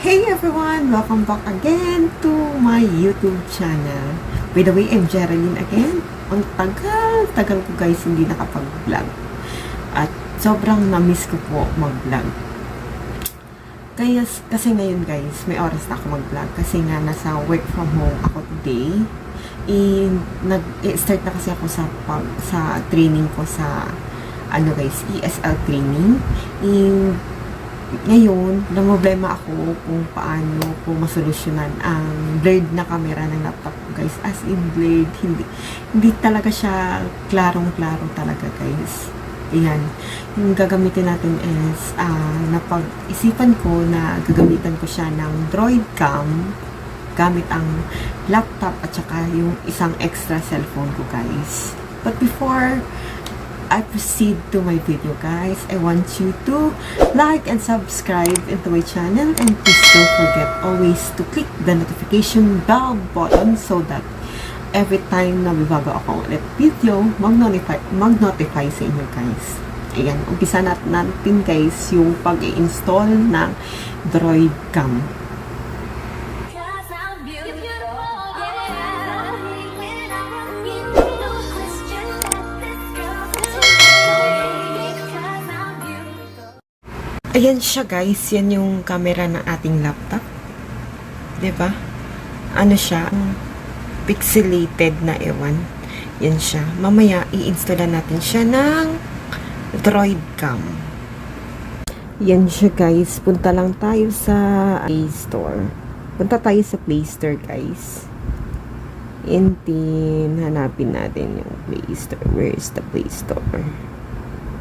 Hey everyone! Welcome back again to my YouTube channel. By the way, I'm Geraldine again. Ang tagal ko guys hindi nakapag-vlog. At sobrang na-miss ko po mag-vlog. Kasi ngayon guys, may oras na ako mag-vlog. Kasi nga nasa work from home ako today. Nag-start na kasi ako sa training ko sa ESL training. Ngayon, namroblema ako kung paano ko masolusyonan ang blurred na camera ng laptop ko guys. As in blurred, hindi talaga siya klarong-klaro talaga guys. Ayan, yung gagamitin natin is napag-isipan ko na gagamitan ko siya ng Droid Cam gamit ang laptop at saka yung isang extra cellphone ko guys. But before I proceed to my video guys, I want you to like and subscribe into my channel, and please don't forget always to click the notification bell button so that every time na bago ako ulit video, mag-notify sa inyo guys. Ayan, umpisa natin guys yung pag-i-install ng Droid Cam. Ayan siya guys, yan yung camera ng ating laptop. 'Di ba? Ano siya? Pixelated na ewan. Yan siya. Mamaya i-install natin siya ng Droid Cam. Yan siya guys. Punta lang tayo sa Play Store. Punta tayo sa Play Store guys. And then hanapin natin yung Play Store. Where is the Play Store?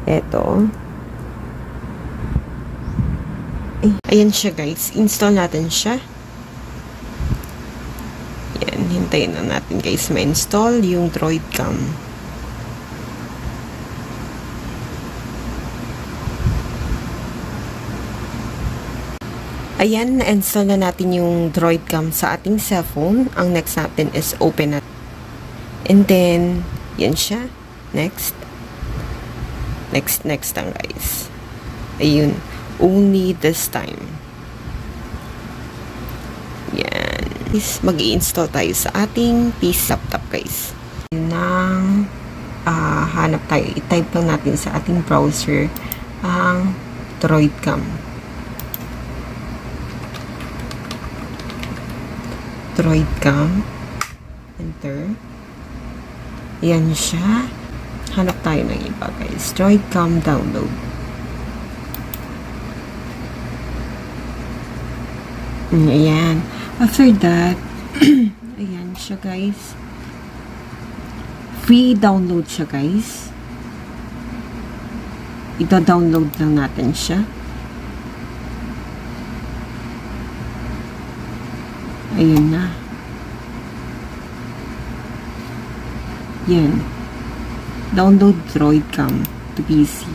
Eto. Ayan siya guys, install natin siya. Yan, hintayin na natin guys ma-install yung Droid Cam. Ayan, na-install na natin yung Droid Cam sa ating cellphone. Ang next natin is open natin. And then, yan siya. Next lang guys. Ayun. Only this time. Yan. Mag-i-install tayo sa ating PC laptop guys. Nang hanap tayo, i-type lang natin sa ating browser ang Droid Cam. Droid Cam. Enter. Yan siya. Hanap tayo ng iba guys. Droid Cam download. Ayan. After that, ayan siya guys. Free download siya guys. Ito-download lang natin siya. Ayan na. Yan. Download Droid Cam to PC.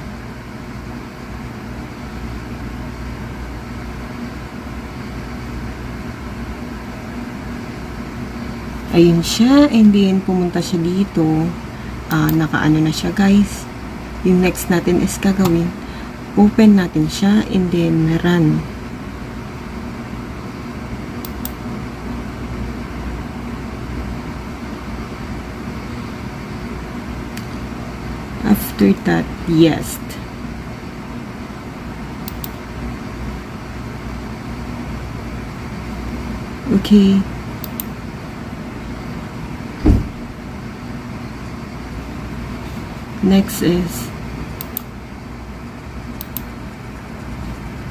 Ayun siya, and then pumunta siya dito. Nakaano na siya guys. Yung next natin is gagawin, open natin siya and then run. After that, yes. Okay. Next is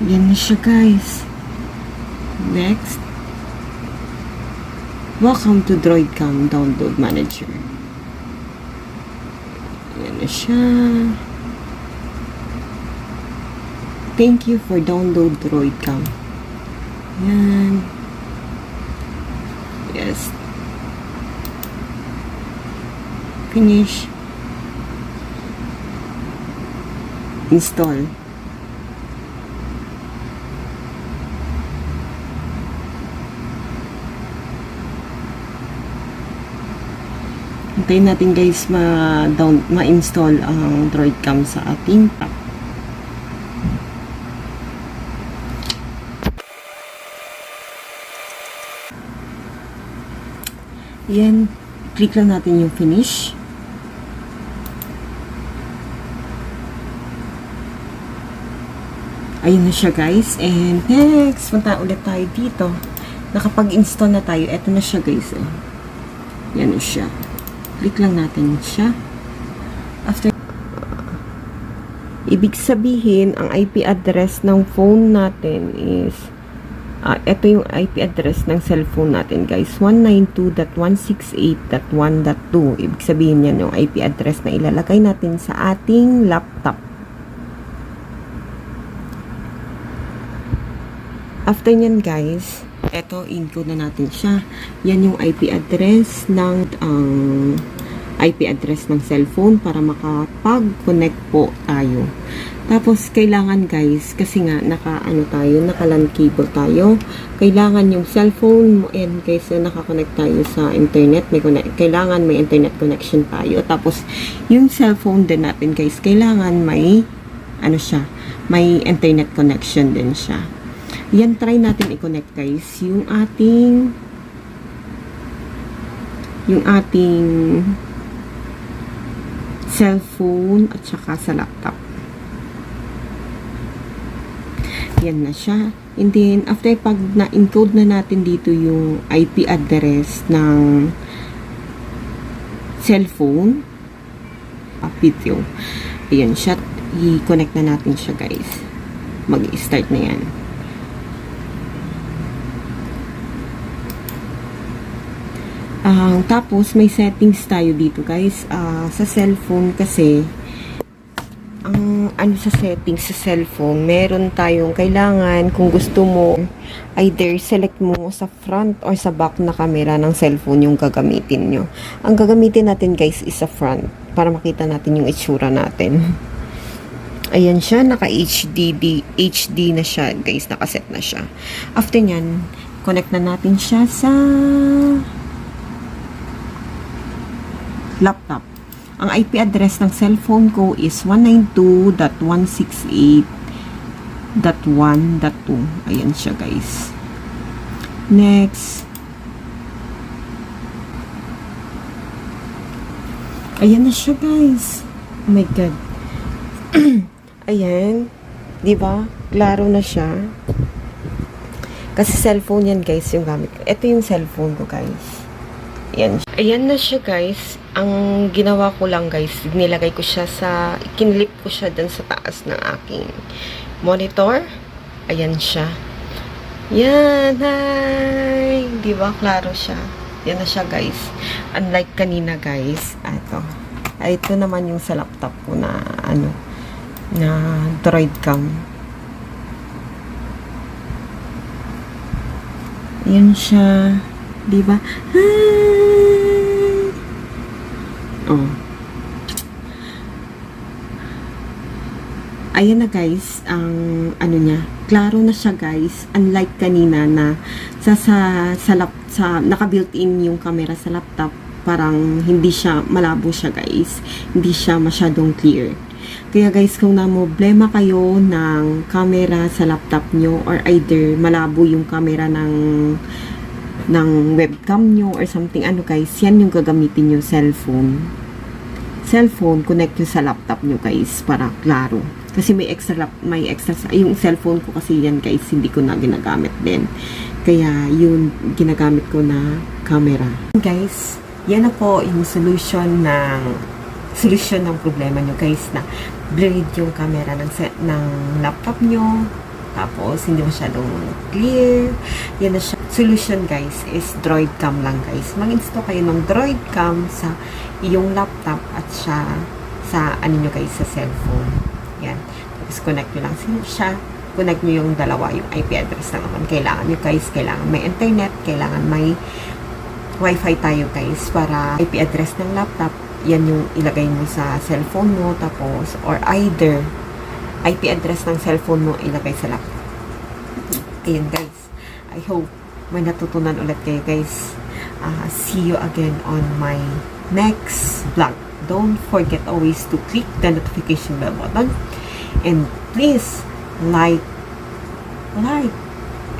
yan na siya guys. Next, welcome to Droid Cam Download Manager. Yan na siya. Thank you for download Droid Cam. Yan. Yes. Finish. Install. Hintayin natin guys ma-install ang Droid Cam sa ating pack. Yan, click lang natin yung finish. Ayun na siya guys. And next, punta ulit tayo dito. Nakapag-install na tayo. Eto na siya guys. Oh. Yan na siya. Click lang natin siya. After, ibig sabihin, ang IP address ng phone natin is, ito yung IP address ng cellphone natin guys. 192.168.1.2. Ibig sabihin yan yung IP address na ilalagay natin sa ating laptop. After nyan guys, eto, encode na natin siya. Yan yung IP address ng IP address ng cellphone para makapag-connect po tayo. Tapos, kailangan guys, kasi nga, naka-LAN cable tayo. Kailangan yung cellphone mo, and guys, naka-connect tayo sa internet. Kailangan may internet connection tayo. Tapos, yung cellphone din natin guys, kailangan may, may internet connection din siya. Yan, try natin i-connect guys yung ating cellphone at saka sa laptop. Yan na siya. And then, after pag na-encode na natin dito yung IP address ng cellphone, video, ayan siya, i-connect na natin siya guys. Mag-start na yan. Tapos, may settings tayo dito guys. Sa cellphone kasi, sa settings sa cellphone, meron tayong kailangan, kung gusto mo, either select mo sa front or sa back na camera ng cellphone yung gagamitin nyo. Ang gagamitin natin guys is sa front, para makita natin yung itsura natin. Ayan siya, HD na siya guys, nakaset na siya. After nyan, connect na natin siya sa laptop. Ang IP address ng cellphone ko is 192.168.1.2. Ayan siya guys. Next. Ayan na siya guys. Oh my god. Ayan. Diba? Klaro na siya. Kasi cellphone yan guys yung gamit ko. Ito yung cellphone ko guys. Ayan na siya guys. Ang ginawa ko lang guys, nilagay ko siya kinlip ko siya dun sa taas ng aking monitor. Ayan siya. Yan, hi! Diba? Klaro siya. Yan na siya guys. Unlike kanina guys, ito naman yung sa laptop ko na na Droid Cam. Yan siya. Diba? Hi! Oh. Ayan na guys, ang niya, klaro na siya guys, unlike kanina na naka-built-in yung camera sa laptop, parang hindi siya, malabo siya guys, hindi siya masyadong clear. Kaya guys, kung na-problema kayo ng camera sa laptop nyo, or either malabo yung camera ng webcam nyo or something, guys, yan yung gagamitin yung cellphone, connect nyo sa laptop nyo guys, para klaro. Kasi may extra, yung cellphone ko kasi yan guys, hindi ko na ginagamit din. Kaya yun, ginagamit ko na camera. Guys, yan na po yung solution ng problema nyo guys, na blurred yung camera ng laptop nyo. Tapos, hindi masyadong clear. Yan na siya. Solution guys is Droid Cam lang guys. Mag-install kayo ng Droid Cam sa iyong laptop at sa nyo guys, sa cellphone. Yan. Tapos connect nyo lang siya. Connect nyo yung dalawa, yung IP address na naman. Kailangan nyo guys, kailangan may internet, kailangan may wifi tayo guys, para IP address ng laptop, yan yung ilagay mo sa cellphone mo. Tapos, or either IP address ng cellphone mo ilagay sa laptop. Ayan guys. I hope may natutunan ulit kayo guys. See you again on my next vlog. Don't forget always to click the notification bell button. And please like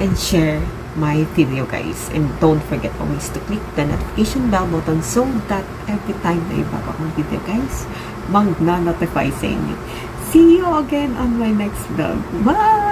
and share my video guys. And don't forget always to click the notification bell button so that every time na ibaba kong video guys, mag-notify sa inyo. See you again on my next vlog. Bye!